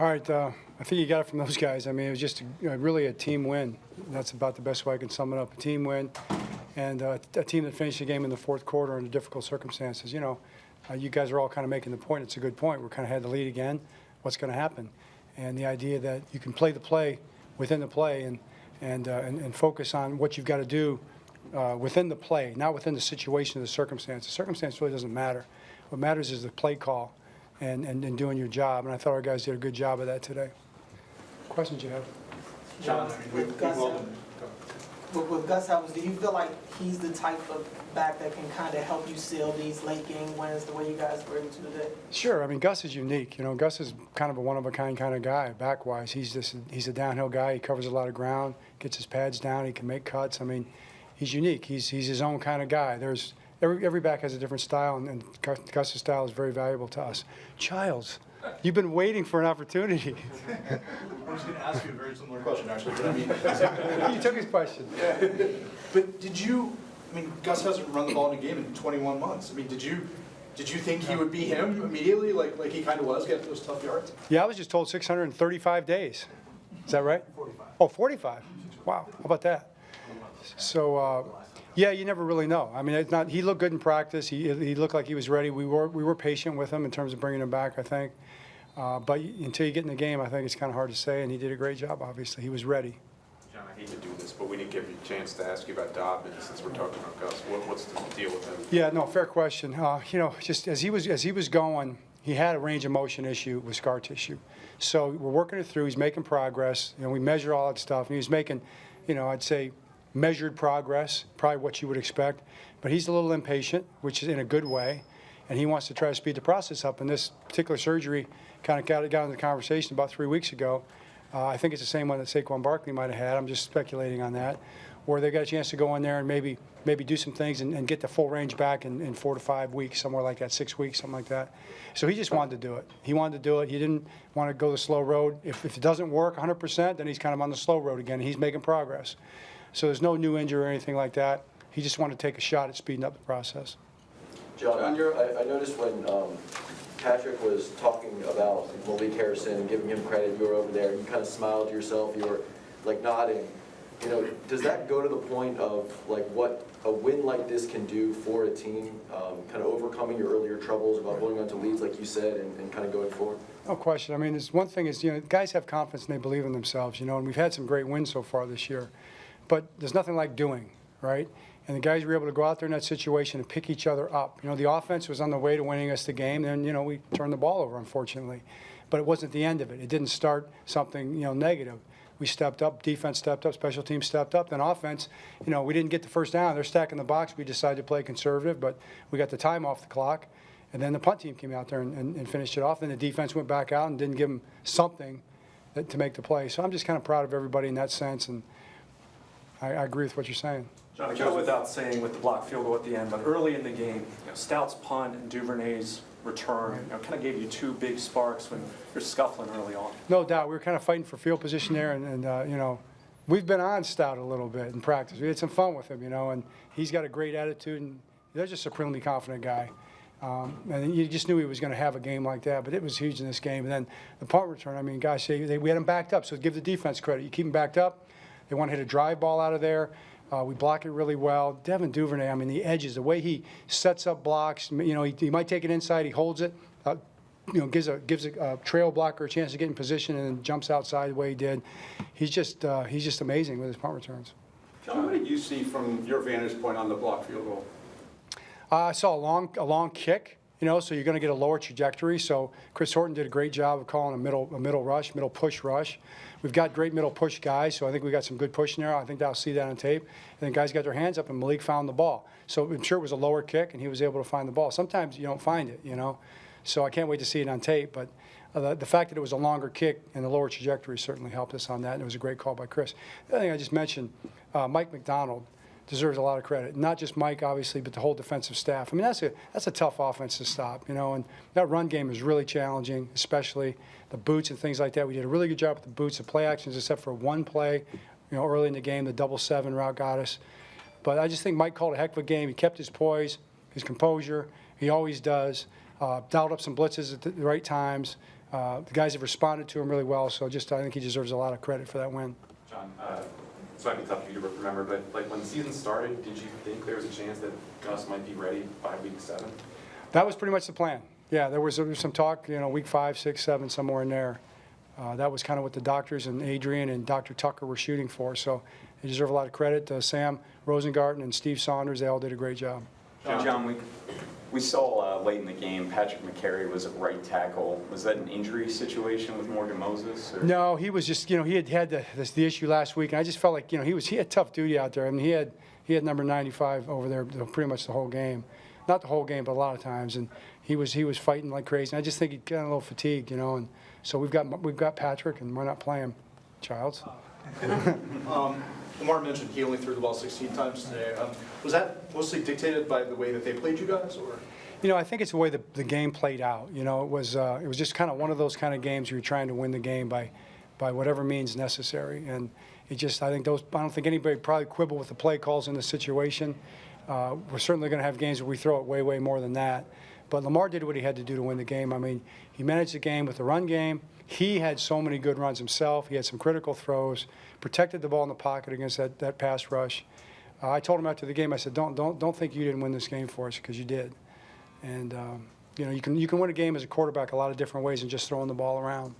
All right, I think you got it from those guys. I mean, it was just really a team win. That's about the best way I can sum it up. A team win, and a team that finished the game in the fourth quarter under difficult circumstances. You know, you guys are all kind of making the point. It's a good point. We're kind of had the lead again. What's going to happen? And the idea that you can play the play within the play and focus on what you've got to do within the play, not within the situation or the circumstance. The circumstance really doesn't matter. What matters is the play call and doing your job. And I thought our guys did a good job of that today. Questions you have? John, with Gus Edwards, do you feel like he's the type of back that can kind of help you seal these late game wins the way you guys were able to today? Sure. I mean, Gus is unique. You know, Gus is kind of a one-of-a-kind kind of guy, back-wise. He's a downhill guy. He covers a lot of ground, gets his pads down. He can make cuts. I mean, he's unique. He's his own kind of guy. There's every back has a different style, and Gus's style is very valuable to us. Childs, you've been waiting for an opportunity. I was going to ask you a very similar question, actually, but I mean, You took his question. Yeah. But I mean, Gus hasn't run the ball in a game in 21 months. I mean, did you think he would be him immediately, like he kind of was, getting those tough yards? Yeah, I was just told 635 days. Is that right? 45. Oh, 45. Wow. How about that? So, yeah, you never really know. I mean, it's not. He looked good in practice. He looked like he was ready. We were patient with him in terms of bringing him back, I think. But until you get in the game, I think it's kind of hard to say. And he did a great job. Obviously, he was ready. John, I hate to do this, but we didn't give you a chance to ask you about Dobbins since we're talking about Gus. What's the deal with him? Yeah, no, fair question. You know, just as he was going, he had a range of motion issue with scar tissue. So we're working it through. He's making progress. You know, we measure all that stuff, and he was making, you know, I'd say measured progress, probably what you would expect. But he's a little impatient, which is in a good way, and he wants to try to speed the process up. And this particular surgery kind of got into the conversation about 3 weeks ago. I think it's the same one that Saquon Barkley might have had. I'm just speculating on that. Or they got a chance to go in there and maybe do some things and get the full range back in 4 to 5 weeks, somewhere like that, 6 weeks, something like that. So he just wanted to do it. He wanted to do it. He didn't want to go the slow road. If it doesn't work 100%, then he's kind of on the slow road again. He's making progress. So there's no new injury or anything like that. He just wanted to take a shot at speeding up the process. John, I noticed when Patrick was talking about Malik Harrison and giving him credit, you were over there, you kind of smiled to yourself, you were like nodding. You know, does that go to the point of like what a win like this can do for a team, kind of overcoming your earlier troubles about holding on to leads like you said and kind of going forward? No question. I mean, there's one thing is, you know, guys have confidence and they believe in themselves, you know, and we've had some great wins so far this year. But there's nothing like doing, right? And the guys were able to go out there in that situation and pick each other up. You know, the offense was on the way to winning us the game, and, you know, we turned the ball over, unfortunately. But it wasn't the end of it. It didn't start something, you know, negative. We stepped up, defense stepped up, special teams stepped up. Then offense, you know, we didn't get the first down. They're stacking the box. We decided to play conservative, but we got the time off the clock. And then the punt team came out there and finished it off. Then the defense went back out and didn't give them something to make the play. So I'm just kind of proud of everybody in that sense, and I agree with what you're saying. John, it goes without saying with the blocked field goal at the end, but early in the game, you know, Stout's punt and Duvernay's return, you know, kind of gave you two big sparks when you're scuffling early on. No doubt. We were kind of fighting for field position there, and you know, we've been on Stout a little bit in practice. We had some fun with him, you know, and he's got a great attitude, and he's just a supremely confident guy. And you just knew he was going to have a game like that, but it was huge in this game. And then the punt return, I mean, gosh, we had him backed up, so give the defense credit. You keep him backed up. They want to hit a drive ball out of there. We block it really well. Devin Duvernay, I mean, the edges, the way he sets up blocks, you know, he might take it inside, he holds it, you know, gives a trail blocker a chance to get in position and then jumps outside the way he did. He's just amazing with his punt returns. John, what did you see from your vantage point on the blocked field goal? I saw a long kick, you know, so you're going to get a lower trajectory. So Chris Horton did a great job of calling a middle push rush. We've got great middle push guys, so I think we got some good push in there. I think I'll see that on tape. And then guys got their hands up, and Malik found the ball. So I'm sure it was a lower kick, and he was able to find the ball. Sometimes you don't find it, you know. So I can't wait to see it on tape. But the fact that it was a longer kick and the lower trajectory certainly helped us on that, and it was a great call by Chris. The other thing I just mentioned, Mike McDonald deserves a lot of credit. Not just Mike, obviously, but the whole defensive staff. I mean, that's a tough offense to stop, you know, and that run game is really challenging, especially the boots and things like that. We did a really good job with the boots, the play actions, except for one play, you know, early in the game, the 7 route got us. But I just think Mike called a heck of a game. He kept his poise, his composure. He always does. Dialed up some blitzes at the right times. The guys have responded to him really well, so just I think he deserves a lot of credit for that win. John, this might be tough for you to remember, but like when the season started, did you think there was a chance that Gus might be ready by week 7? That was pretty much the plan. Yeah, there was some talk, week 5, 6, 7, somewhere in there. That was kind of what the doctors and Adrian and Dr. Tucker were shooting for. So they deserve a lot of credit. Sam Rosengarten and Steve Saunders, they all did a great job. John, we saw late in the game, Patrick McCary was at right tackle. Was that an injury situation with Morgan Moses? Or? No, he was just, he had the issue last week, and I just felt like, he had tough duty out there. I mean, he had number 95 over there pretty much the whole game. Not the whole game, but a lot of times, and he was fighting like crazy. And I just think he got a little fatigued, and so we've got Patrick, and why not play him, Childs? Lamar mentioned he only threw the ball 16 times today. Was that mostly dictated by the way that they played you guys, or? I think it's the way the game played out. It was just kind of one of those kind of games where you're trying to win the game by whatever means necessary. And I don't think anybody probably quibble with the play calls in the situation. We're certainly going to have games where we throw it way, way more than that. But Lamar did what he had to do to win the game. I mean, he managed the game with the run game. He had so many good runs himself. He had some critical throws, protected the ball in the pocket against that pass rush. I told him after the game, I said, don't think you didn't win this game for us, because you did. And you can win a game as a quarterback a lot of different ways than just throwing the ball around.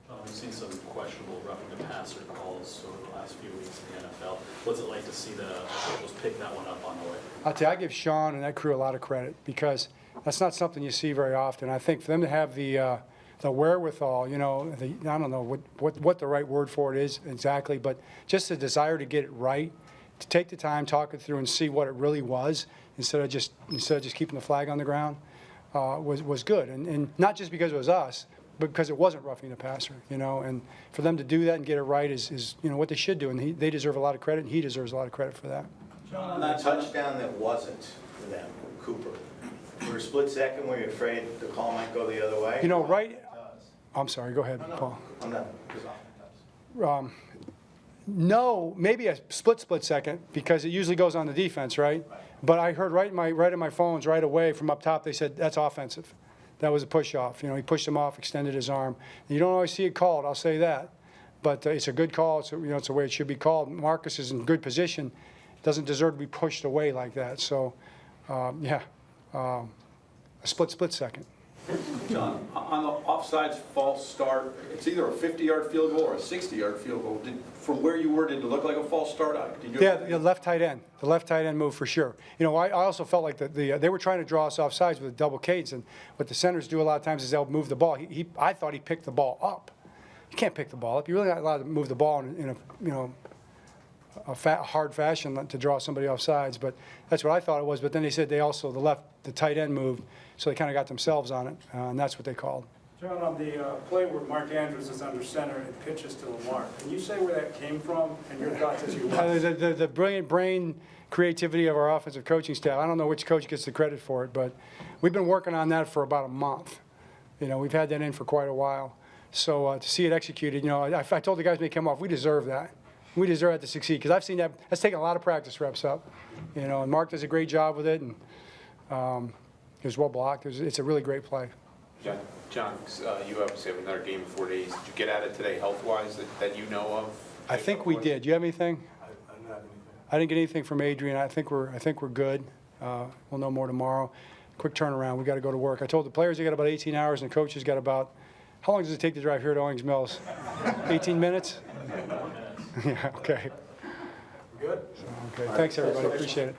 We've seen some questionable roughing the passer calls over the last few weeks in the NFL. What's it like to see the officials pick that one up on the way? I'll tell you, I give Sean and that crew a lot of credit, because that's not something you see very often. I think for them to have the wherewithal, I don't know what the right word for it is exactly, but just the desire to get it right, to take the time, talk it through, and see what it really was, instead of just keeping the flag on the ground, was good. And not just because it was us, but because it wasn't roughing the passer, and for them to do that and get it right is what they should do, and they deserve a lot of credit, and he deserves a lot of credit for that. John, on that touchdown that wasn't for them, Cooper, for a split second, were you afraid the call might go the other way? Right? I'm sorry, go ahead, Paul. I'm not, because often does. No, maybe a split second, because it usually goes on the defense, right? But I heard right in my phones right away from up top, they said that's offensive. That was a push-off. He pushed him off, extended his arm. You don't always see it called, I'll say that. But it's a good call. It's the way it should be called. Marcus is in good position. Doesn't deserve to be pushed away like that. So, a split second. John, on the offsides false start, it's either a 50-yard field goal or a 60-yard field goal. From where you were, did it look like a false start? The left tight end. The left tight end move for sure. I also felt like they were trying to draw us off sides with a double cadence, and what the centers do a lot of times is they'll move the ball. I thought he picked the ball up. You can't pick the ball up. You're really not allowed to move the ball in a hard fashion to draw somebody off sides, but that's what I thought it was. But then they said the tight end moved, so they kind of got themselves on it, and that's what they called. John, on the play where Mark Andrews is under center and pitches to Lamar, can you say where that came from and your thoughts as you watch? The brilliant brain creativity of our offensive coaching staff. I don't know which coach gets the credit for it, but we've been working on that for about a month. We've had that in for quite a while. So to see it executed, I told the guys when they came off, we deserve that. We deserve that to succeed, because I've seen that. That's taken a lot of practice reps up, and Mark does a great job with it, and it was well blocked. It's a really great play. John, you obviously have another game in 4 days. Did you get at it today health-wise that you know of? I think we did. Do you have anything? I don't have anything. I didn't get anything from Adrian. I think we're good. We'll know more tomorrow. Quick turnaround. We got to go to work. I told the players they got about 18 hours, and the coaches got about. How long does it take to drive here to Owings Mills? 18 minutes? Yeah. Okay. Good. Okay. Thanks, everybody. Appreciate it.